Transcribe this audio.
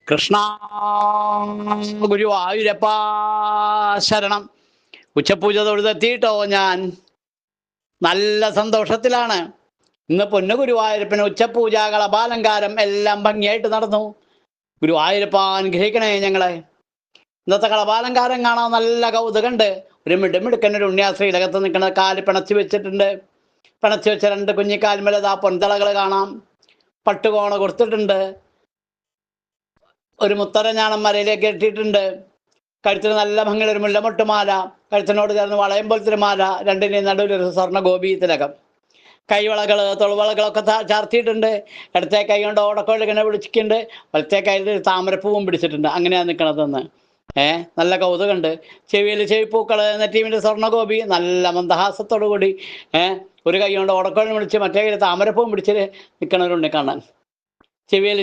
കൃഷ്ണ ഗുരുവായൂരപ്പാ ശരണം. ഉച്ചപൂജ തൊഴുതെത്തിയിട്ടോ ഞാൻ. നല്ല സന്തോഷത്തിലാണ്. ഇന്ന് പൊന്നു ഗുരുവായൂരപ്പന് ഉച്ചപൂജ കളഭാലങ്കാരം എല്ലാം ഭംഗിയായിട്ട് നടന്നു. ഗുരുവായൂരപ്പ അനുഗ്രഹിക്കണേ ഞങ്ങളെ. ഇന്നത്തെ കളഭാലങ്കാരം കാണാൻ നല്ല കൗതുകണ്ട്. ഒരു മിടുക്കൻ ഒരു ഉണ്ണിയാശ്രീലകത്ത് നിൽക്കുന്ന കാല് പിണച്ചു വെച്ചിട്ടുണ്ട്. പിണച്ചു വെച്ച രണ്ട് കുഞ്ഞിക്കാൽമേലതാ പൊന്തളകൾ കാണാം. പട്ടുകോണ കൊടുത്തിട്ടുണ്ട്. ഒരു മുത്തരഞ്ഞാണം മരയിലേക്ക് ഇട്ടിട്ടുണ്ട്. കഴുത്തിന് നല്ല ഭംഗിയുള്ള ഒരു മുല്ലമൊട്ടുമാല, കഴുത്തിനോട് ചേർന്ന് വളയം പോലത്തെ ഒരു മാല, രണ്ടിനെയും നടുവിലൊരു സ്വർണ്ണ ഗോപി തിലകം. കൈവളകൾ തൊളുവളകളൊക്കെ ചാർത്തിയിട്ടുണ്ട്. ഇടത്തെ കൈ കൊണ്ട് ഓടക്കോൾ ഇങ്ങനെ പിടിച്ചിട്ടുണ്ട്. വലത്തെ കയ്യിൽ താമരപ്പൂവും പിടിച്ചിട്ടുണ്ട്. അങ്ങനെയാണ് നിൽക്കണതെന്ന്. നല്ല കൗതുകമുണ്ട്. ചെവിയിൽ ചെവിപ്പൂക്കൾ, നെറ്റീമിൻ്റെ സ്വർണ്ണഗോപി, നല്ല മന്ദഹാസത്തോടു കൂടി ഒരു കൈ കൊണ്ട് ഓടക്കോളിനെ പിടിച്ച് മറ്റേ കയ്യിൽ താമരപ്പൂവും പിടിച്ച് നിൽക്കണവരുണ്ട് കാണാൻ. ചെവിയിൽ